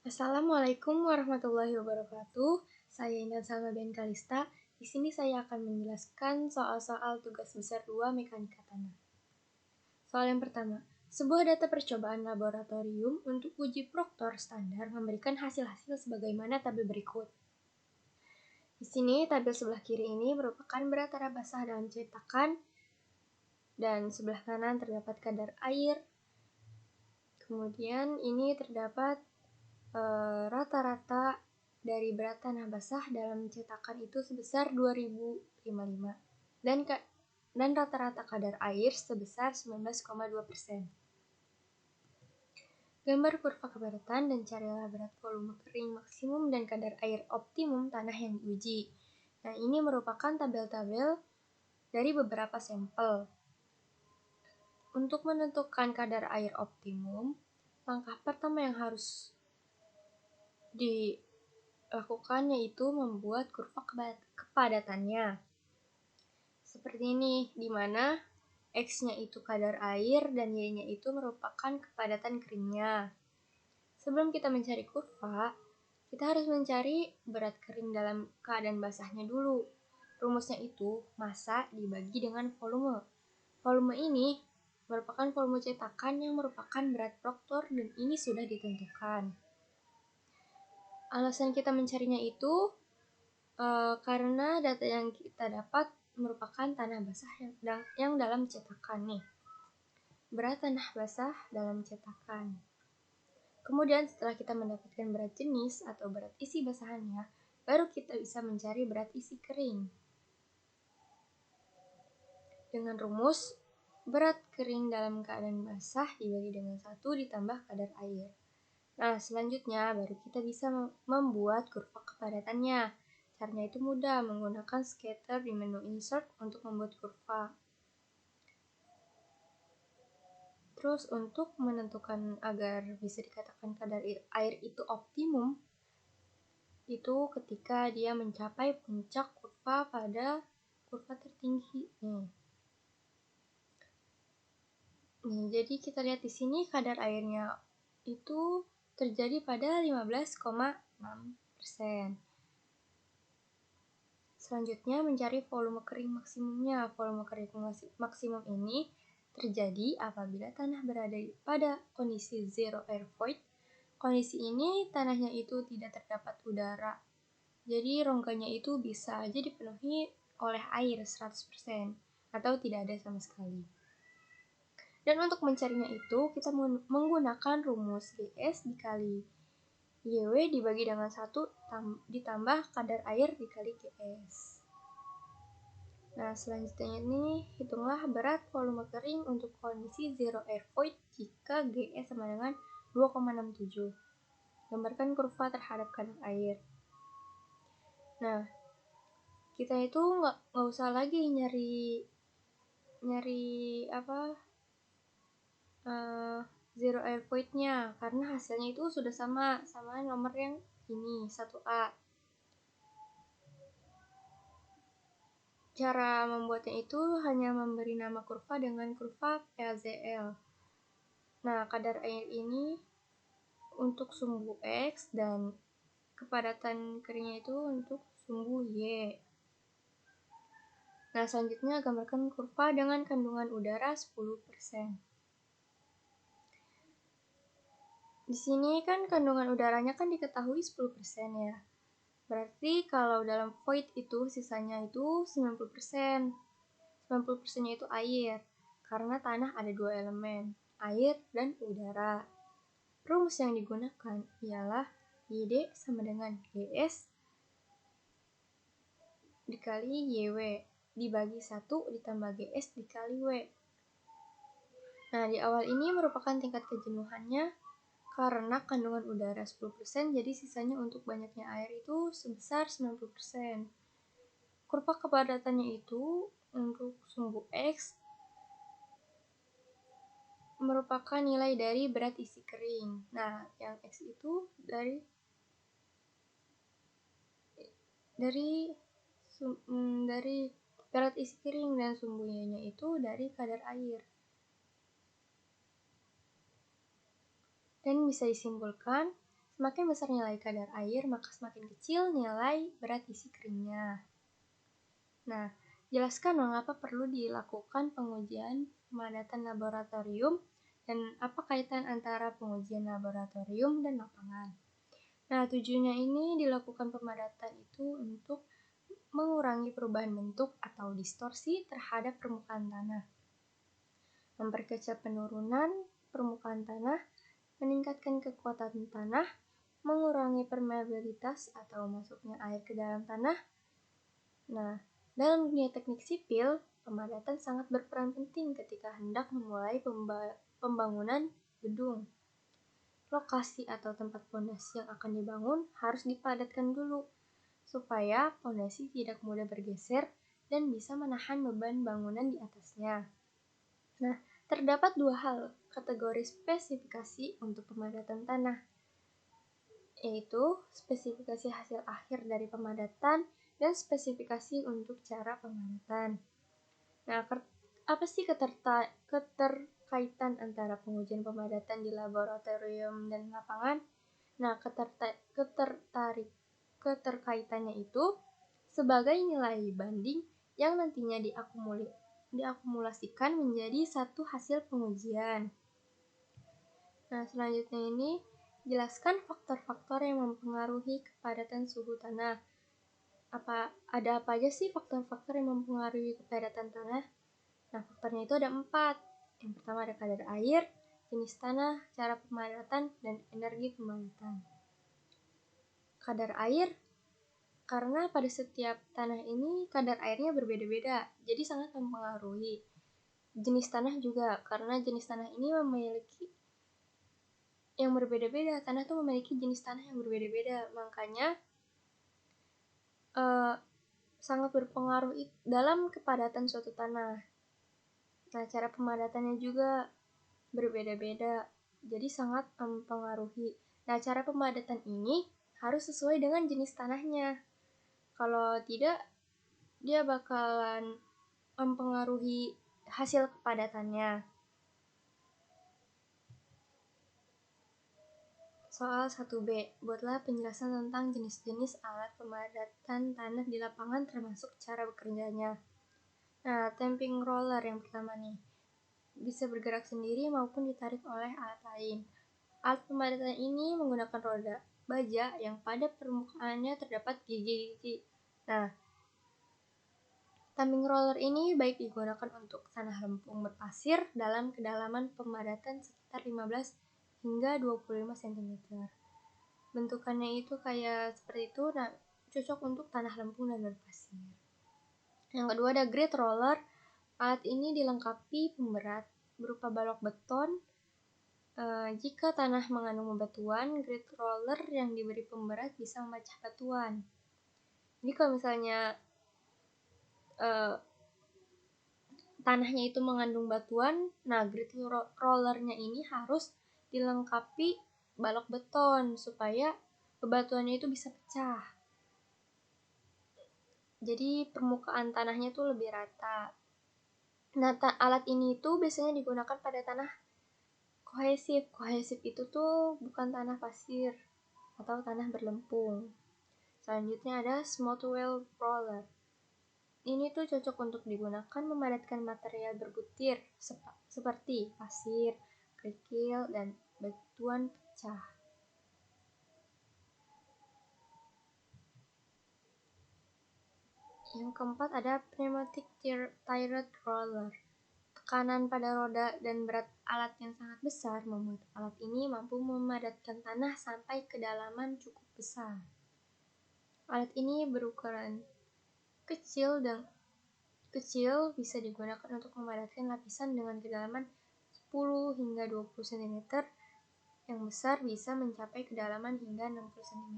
Assalamualaikum warahmatullahi wabarakatuh. Saya Intan Salma Ben Kalista. Di sini saya akan menjelaskan soal-soal tugas besar 2 mekanika tanah. Soal yang pertama, sebuah data percobaan laboratorium untuk uji proktor standar memberikan hasil-hasil sebagaimana tabel berikut. Di sini tabel sebelah kiri ini merupakan berat tanah basah dalam cetakan dan sebelah kanan terdapat kadar air. Kemudian ini terdapat rata-rata dari berat tanah basah dalam cetakan itu sebesar 2055 dan rata-rata kadar air sebesar 19,2%. Gambar kurva kepadatan dan carilah berat volume kering maksimum dan kadar air optimum tanah yang diuji. Nah, ini merupakan tabel-tabel dari beberapa sampel. Untuk menentukan kadar air optimum, langkah pertama yang harus dilakukan yaitu membuat kurva kepadatannya. Seperti ini, di mana X-nya itu kadar air dan Y-nya itu merupakan kepadatan keringnya. Sebelum kita mencari kurva, kita harus mencari berat kering dalam keadaan basahnya dulu. Rumusnya itu massa dibagi dengan volume. Volume ini merupakan volume cetakan yang merupakan berat proktor dan ini sudah ditentukan. Alasan kita mencarinya itu karena data yang kita dapat merupakan tanah basah yang dalam cetakan nih. Berat tanah basah dalam cetakan. Kemudian setelah kita mendapatkan berat jenis atau berat isi basahannya, baru kita bisa mencari berat isi kering. Dengan rumus, berat kering dalam keadaan basah dibagi dengan 1 ditambah kadar air. Nah, selanjutnya baru kita bisa membuat kurva kepadatannya. Caranya itu mudah, menggunakan scatter di menu insert untuk membuat kurva. Terus untuk menentukan agar bisa dikatakan kadar air itu optimum, itu ketika dia mencapai puncak kurva pada kurva tertinggi. Nih, jadi kita lihat di sini kadar airnya itu terjadi pada 15,6%. Selanjutnya mencari volume kering maksimumnya. Volume kering maksimum ini terjadi apabila tanah berada pada kondisi zero air void. Kondisi ini tanahnya itu tidak terdapat udara. Jadi rongganya itu bisa aja dipenuhi oleh air 100% atau tidak ada sama sekali. Dan untuk mencarinya itu kita menggunakan rumus GS dikali YW dibagi dengan 1 ditambah kadar air dikali GS. Nah, selanjutnya ini hitunglah berat volume kering untuk kondisi zero air void jika GS sama dengan 2,67. Gambarkan kurva terhadap kadar air. Nah, kita itu nggak usah lagi nyari zero air void-nya karena hasilnya itu sudah sama nomor yang ini 1A. Cara membuatnya itu hanya memberi nama kurva dengan kurva PAZL. Nah, kadar air ini untuk sumbu X dan kepadatan keringnya itu untuk sumbu Y. Nah, selanjutnya gambarkan kurva dengan kandungan udara 10%. Di sini kan kandungan udaranya kan diketahui 10% ya. Berarti kalau dalam void itu sisanya itu 90%. 90%-nya itu air. Karena tanah ada 2 elemen, air dan udara. Rumus yang digunakan ialah YD sama dengan GS dikali YW dibagi 1 ditambah GS dikali W. Nah, di awal ini merupakan tingkat kejenuhannya karena kandungan udara 10%, jadi sisanya untuk banyaknya air itu sebesar 90%. Kurva kepadatannya itu untuk sumbu X merupakan nilai dari berat isi kering. Nah, yang X itu dari berat isi kering dan sumbu Y-nya itu dari kadar air. Dan bisa disimpulkan Semakin besar nilai kadar air, maka semakin kecil nilai berat isi keringnya. Nah, jelaskan mengapa perlu dilakukan pengujian pemadatan laboratorium dan apa kaitan antara pengujian laboratorium dan lapangan. Nah, tujuannya ini dilakukan pemadatan itu untuk mengurangi perubahan bentuk atau distorsi terhadap permukaan tanah, memperkecil penurunan permukaan tanah, meningkatkan kekuatan tanah, mengurangi permeabilitas atau masuknya air ke dalam tanah. Nah, dalam dunia teknik sipil, pemadatan sangat berperan penting ketika hendak memulai pembangunan gedung. Lokasi atau tempat fondasi yang akan dibangun harus dipadatkan dulu, supaya fondasi tidak mudah bergeser dan bisa menahan beban bangunan di atasnya. Nah, terdapat dua hal kategori spesifikasi untuk pemadatan tanah, yaitu spesifikasi hasil akhir dari pemadatan dan spesifikasi untuk cara pemadatan. Nah, apa sih keterkaitan antara pengujian pemadatan di laboratorium dan lapangan? Nah, keterkaitannya itu sebagai nilai banding yang nantinya diakumulasikan menjadi satu hasil pengujian. Nah, selanjutnya ini jelaskan faktor-faktor yang mempengaruhi kepadatan suhu tanah. Ada apa aja sih faktor-faktor yang mempengaruhi kepadatan tanah? Nah, faktornya itu ada 4. Yang pertama ada kadar air, jenis tanah, cara pemadatan, dan energi pemadatan. Kadar air, karena pada setiap tanah ini kadar airnya berbeda-beda, jadi sangat mempengaruhi. Jenis tanah juga, karena jenis tanah ini memiliki yang berbeda-beda. Tanah tuh memiliki jenis tanah yang berbeda-beda, makanya sangat berpengaruh dalam kepadatan suatu tanah. Nah, cara pemadatannya juga berbeda-beda, jadi sangat mempengaruhi. Nah, cara pemadatan ini harus sesuai dengan jenis tanahnya. Kalau tidak, dia bakalan mempengaruhi hasil kepadatannya. Soal 1B, buatlah penjelasan tentang jenis-jenis alat pemadatan tanah di lapangan termasuk cara bekerjanya. Nah, tamping roller yang pertama nih, bisa bergerak sendiri maupun ditarik oleh alat lain. Alat pemadatan ini menggunakan roda baja yang pada permukaannya terdapat gigi-gigi. Nah, tumbing roller ini baik digunakan untuk tanah lempung berpasir dalam kedalaman pemadatan sekitar 15 hingga 25 cm. Bentukannya itu kayak seperti itu, nah cocok untuk tanah lempung dan berpasir. Yang kedua ada grid roller. Alat ini dilengkapi pemberat berupa balok beton. Jika tanah mengandung bebatuan, grid roller yang diberi pemberat bisa memecah batuan. Jadi kalau misalnya tanahnya itu mengandung batuan, nah grid rollernya ini harus dilengkapi balok beton supaya bebatuannya itu bisa pecah. Jadi permukaan tanahnya itu lebih rata. Nah, alat ini itu biasanya digunakan pada tanah kohesif. Kohesif itu tuh bukan tanah pasir atau tanah berlempung. Selanjutnya ada smooth wheel roller. Ini tuh cocok untuk digunakan memadatkan material berbutir seperti pasir, kerikil, dan batuan pecah. Yang keempat ada pneumatic tire roller. Tekanan pada roda dan berat alat yang sangat besar membuat alat ini mampu memadatkan tanah sampai kedalaman cukup besar. Alat ini berukuran kecil bisa digunakan untuk memadatkan lapisan dengan kedalaman 10 hingga 20 cm. Yang besar bisa mencapai kedalaman hingga 60 cm.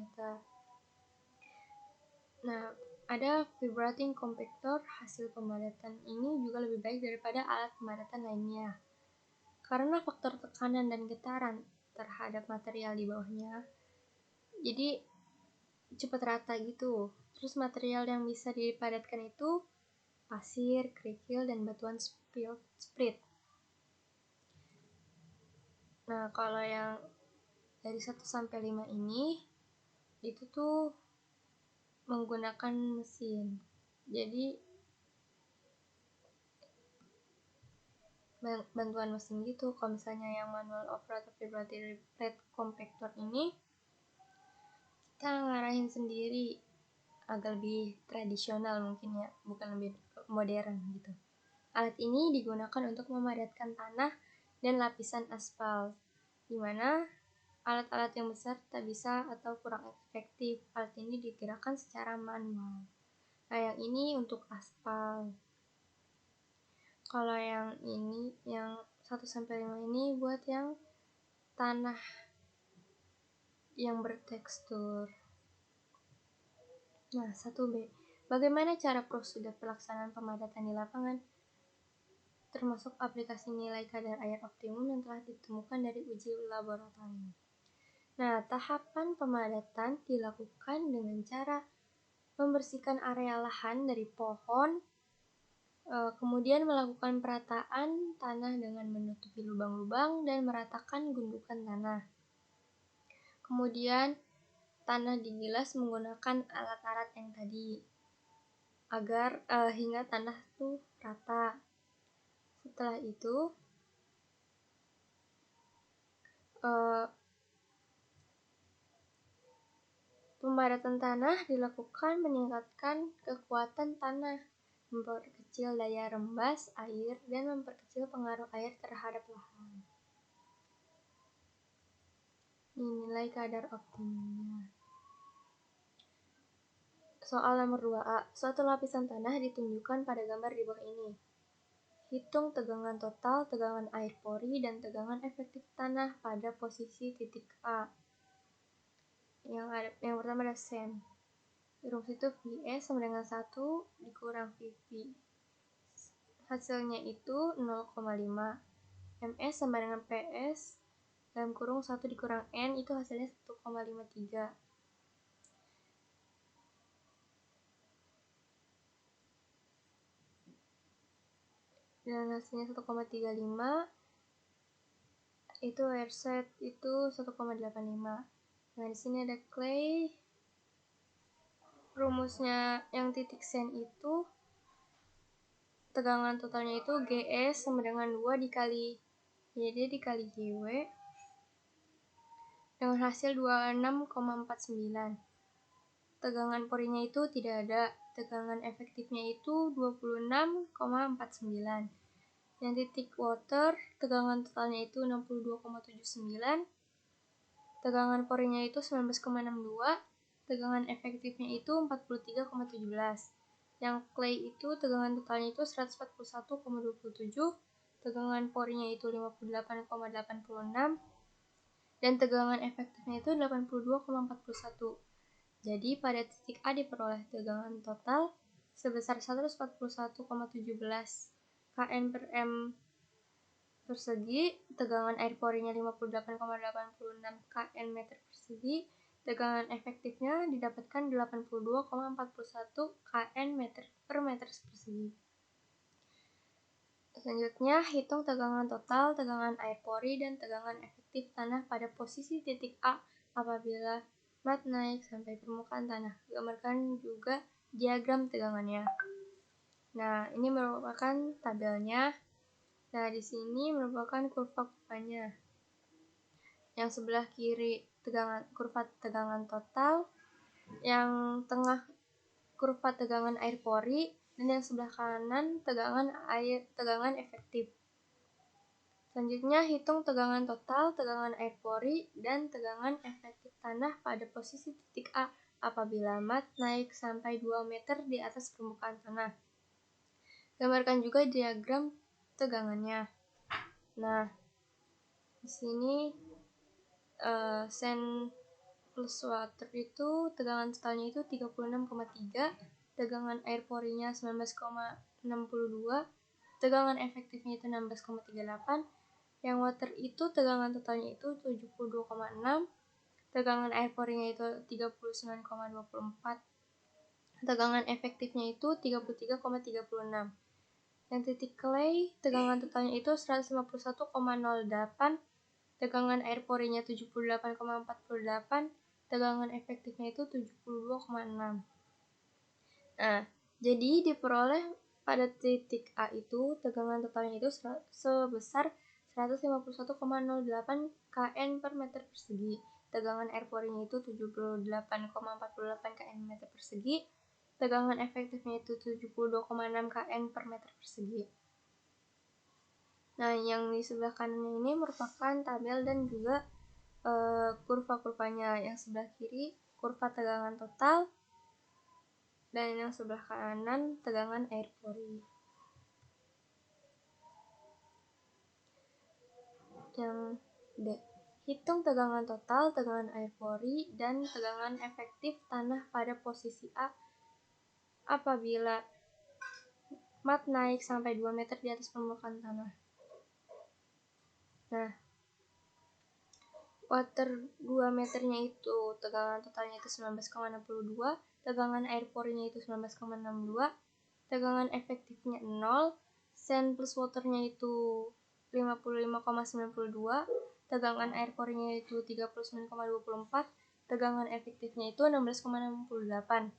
Nah, ada vibrating compactor. Hasil pemadatan ini juga lebih baik daripada alat pemadatan lainnya. Karena faktor tekanan dan getaran terhadap material di bawahnya, jadi cepat rata gitu. Terus material yang bisa dipadatkan itu pasir, kerikil, dan batuan sprit. Nah, kalau yang dari 1 sampai 5 ini itu tuh menggunakan mesin. Jadi bantuan mesin gitu. Kalau misalnya yang manual operator vibratory plate compactor ini kita ngarahin sendiri, agak lebih tradisional mungkin ya, bukan lebih modern gitu. Alat ini digunakan untuk memadatkan tanah dan lapisan aspal, dimana alat-alat yang besar tak bisa atau kurang efektif. Alat ini digerakkan secara manual. Nah, yang ini untuk aspal. Kalau yang ini, yang 1-5 ini buat yang tanah yang bertekstur. Nah, 1B. Bagaimana cara prosedur pelaksanaan pemadatan di lapangan? Termasuk aplikasi nilai kadar air optimum yang telah ditemukan dari uji laboratorium. Nah, tahapan pemadatan dilakukan dengan cara membersihkan area lahan dari pohon, kemudian melakukan perataan tanah dengan menutupi lubang-lubang dan meratakan gundukan tanah. Kemudian tanah digilas menggunakan alat-alat yang tadi agar hingga tanah tuh rata. Setelah itu pemadatan tanah dilakukan meningkatkan kekuatan tanah, memperkecil daya rembas air, dan memperkecil pengaruh air terhadap lahan. Nilai kadar optimumnya. Soal nomor 2A. Suatu lapisan tanah ditunjukkan pada gambar di bawah ini. Hitung tegangan total, tegangan air pori, dan tegangan efektif tanah pada posisi titik A. Yang pertama ada SEM. Rumus itu VS sama dengan 1 dikurang VP. Hasilnya itu 0,5. MS sama dengan PS dalam kurung 1 dikurang N itu hasilnya 1,53. Dan hasilnya 1,35 itu air set itu 1,85. Nah, di sini ada clay. Rumusnya yang titik sen itu tegangan totalnya itu GS sama dengan 2 dikali YD dikali JW dengan hasil 26,49. Tegangan porinya itu tidak ada. Tegangan efektifnya itu 26,49. Yang titik water, tegangan totalnya itu 62,79. Tegangan porinya itu 19,62. Tegangan efektifnya itu 43,17. Yang clay itu tegangan totalnya itu 141,27. Tegangan porinya itu 58,86. Dan tegangan efektifnya itu 82,41. Jadi pada titik A diperoleh tegangan total sebesar 141,17 kN per M persegi, tegangan air porinya 58,86 kN meter persegi, tegangan efektifnya didapatkan 82,41 kN meter per meter persegi. Selanjutnya, hitung tegangan total, tegangan air pori, dan tegangan efektif tanah pada posisi titik A apabila mat naik sampai permukaan tanah. Gambarkan juga diagram tegangannya. Nah, ini merupakan tabelnya. Nah, di sini merupakan kurva-kurvanya. Yang sebelah kiri kurva tegangan total, yang tengah kurva tegangan air pori, dan yang sebelah kanan tegangan efektif. Selanjutnya, hitung tegangan total, tegangan air pori, dan tegangan efektif tanah pada posisi titik A apabila mat naik sampai 2 meter di atas permukaan tanah. Gambarkan juga diagram tegangannya. Nah, di sini sand plus water itu tegangan totalnya itu 36,3, tegangan air porinya 19,62, tegangan efektifnya itu 16,38. Yang water itu tegangan totalnya itu 72,6, tegangan air porinya itu 39,24, tegangan efektifnya itu 33,36. Yang titik clay tegangan totalnya itu 151,08, tegangan air porinya 78,48, tegangan efektifnya itu 72,6. Nah, jadi diperoleh pada titik A itu tegangan totalnya itu sebesar 151,08 kN per meter persegi. Tegangan air porinya itu 78,48 kN meter persegi. Tegangan efektifnya itu 72,6 kN per meter persegi. Nah, yang di sebelah kanan ini merupakan tabel dan juga kurva-kurvanya. Yang sebelah kiri kurva tegangan total, dan yang sebelah kanan tegangan air pori. Yang D. Hitung tegangan total, tegangan air pori, dan tegangan efektif tanah pada posisi A apabila mat naik sampai 2 meter di atas permukaan tanah. Nah, water 2 meternya itu tegangan totalnya itu 19,62, tegangan air porinya itu 19,62, tegangan efektifnya 0, sand plus waternya itu 55,92, tegangan air porinya itu 39,24, tegangan efektifnya itu 16,68.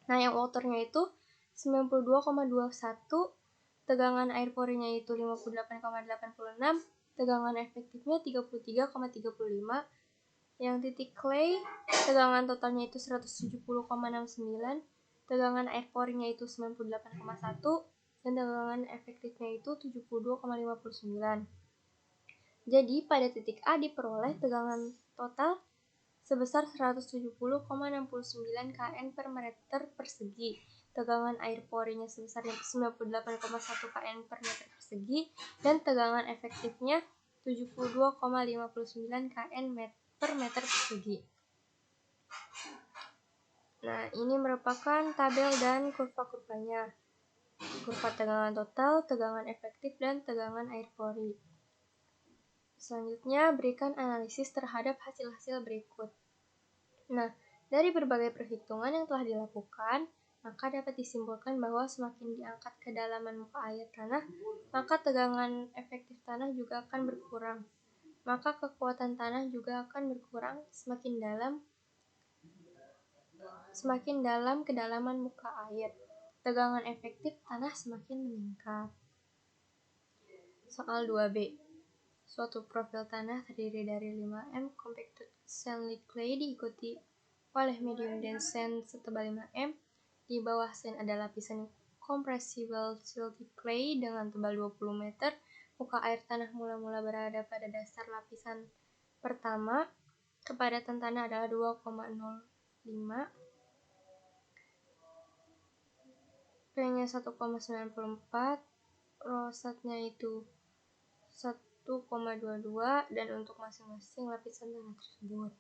Nah, yang waternya itu 92,21, tegangan air porinya itu 58,86, tegangan efektifnya 33,35. Yang titik clay, tegangan totalnya itu 170,69, tegangan air porinya itu 98,1, dan tegangan efektifnya itu 72,59. Jadi pada titik A diperoleh tegangan total sebesar 170,69 kN per meter persegi. Tegangan air porinya sebesar 98,1 kN per meter persegi, dan tegangan efektifnya 72,59 kN per meter persegi. Nah, ini merupakan tabel dan kurva-kurvanya. Kurva tegangan total, tegangan efektif, dan tegangan air pori. Selanjutnya, berikan analisis terhadap hasil-hasil berikut. Nah, dari berbagai perhitungan yang telah dilakukan, maka dapat disimpulkan bahwa semakin diangkat kedalaman muka air tanah, maka tegangan efektif tanah juga akan berkurang. Maka kekuatan tanah juga akan berkurang semakin dalam kedalaman muka air. Tegangan efektif tanah semakin meningkat. Soal 2B. Suatu profil tanah terdiri dari 5 m compacted sandy clay diikuti oleh medium dense sand setebal 5 m. Di bawah sand ada lapisan compressible silty clay dengan tebal 20 meter. Muka air tanah mula-mula berada pada dasar lapisan pertama. Kepadatan tanah adalah 2,05. P-nya 1,94. Rosatnya itu 1,22, dan untuk masing-masing lapisan tanah tersebut.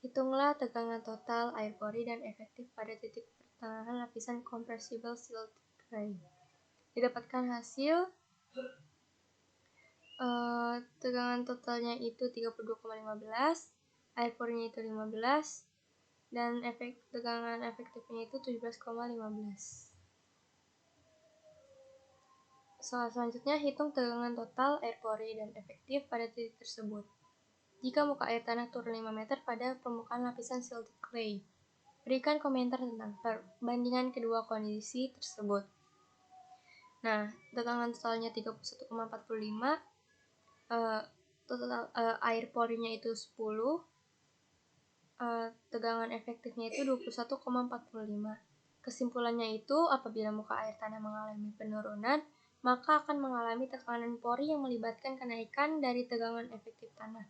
Hitunglah tegangan total, air pori, dan efektif pada titik pertengahan lapisan compressible silty clay. Didapatkan hasil tegangan totalnya itu 32,15, air porinya itu 15, dan tegangan efektifnya itu 17,15. Soal selanjutnya, hitung tegangan total, air pori, dan efektif pada titik tersebut. Jika muka air tanah turun 5 meter pada permukaan lapisan silty clay, berikan komentar tentang perbandingan kedua kondisi tersebut. Nah, tegangan totalnya 31,45, total air porinya itu 10, tegangan efektifnya itu 21,45. Kesimpulannya itu, apabila muka air tanah mengalami penurunan, maka akan mengalami tekanan pori yang melibatkan kenaikan dari tegangan efektif tanah,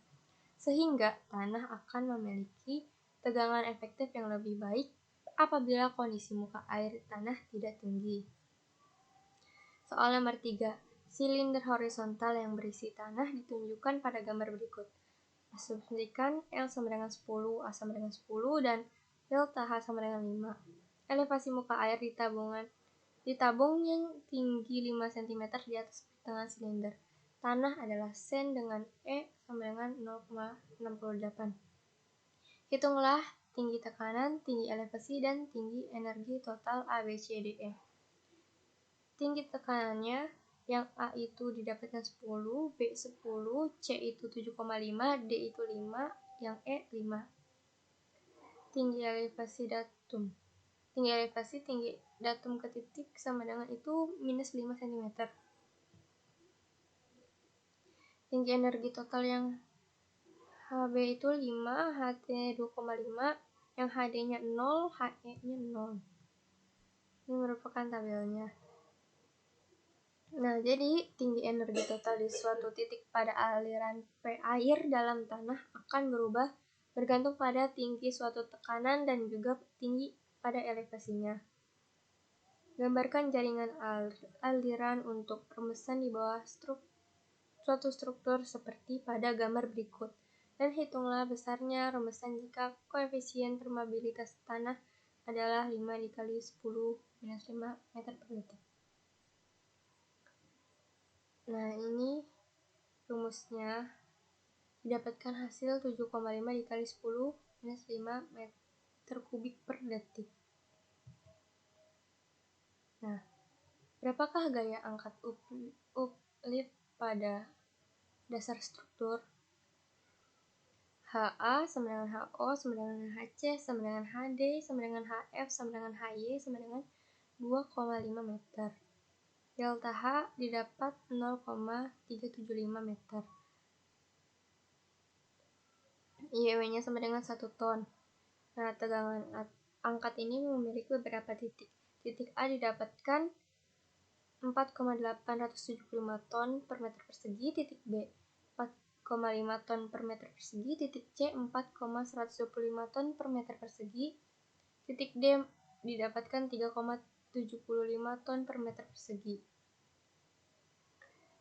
sehingga tanah akan memiliki tegangan efektif yang lebih baik apabila kondisi muka air tanah tidak tinggi. Soal nomor 3. Silinder horizontal yang berisi tanah ditunjukkan pada gambar berikut. Asumsikan L sama dengan 10, A sama dengan 10, dan delta H sama dengan 5. Elevasi muka air ditabung yang tinggi 5 cm di atas pertengahan silinder. Tanah adalah sand dengan E sama dengan 0,68. Hitunglah tinggi tekanan, tinggi elevasi, dan tinggi energi total ABCDE. Tinggi tekanannya Yang A itu didapatkan 10, B 10, C itu 7,5, D itu 5, yang E 5. Tinggi elevasi datum. Tinggi datum ke titik sama dengan itu minus 5 cm. Tinggi energi total yang HB itu 5, HT 2,5, yang HD-nya 0, HE-nya 0. Ini merupakan tabelnya. Nah, jadi tinggi energi total di suatu titik pada aliran air dalam tanah akan berubah bergantung pada tinggi suatu tekanan dan juga tinggi pada elevasinya. Gambarkan jaringan aliran untuk remesan di bawah suatu struktur seperti pada gambar berikut, dan hitunglah besarnya remesan jika koefisien permeabilitas tanah adalah 5 dikali 10 minus 5 meter per detik. Nah, ini rumusnya. Didapatkan hasil 7,5 dikali 10 minus 5 meter kubik per detik. Nah, berapakah gaya angkat uplift pada dasar struktur? HA sama dengan HO sama dengan HC sama dengan HD sama dengan HF sama dengan HY sama dengan 2,5 meter. Delta H didapat 0,375 meter. IEW-nya sama dengan 1 ton. Nah, tegangan angkat ini memiliki beberapa titik. Titik A didapatkan 4,875 ton per meter persegi, titik B 4,5 ton per meter persegi, titik C 4,125 ton per meter persegi, titik D didapatkan 3,75 ton per meter persegi.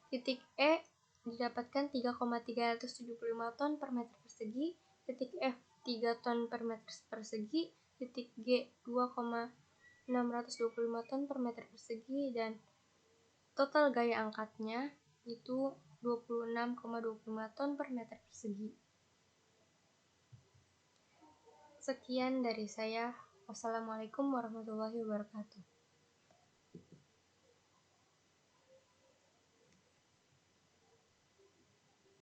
Titik E didapatkan 3,375 ton per meter persegi, titik F 3 ton per meter persegi, titik G 2,625 ton per meter persegi, dan total gaya angkatnya itu 26,25 ton per meter persegi. Sekian dari saya. Wassalamualaikum warahmatullahi wabarakatuh.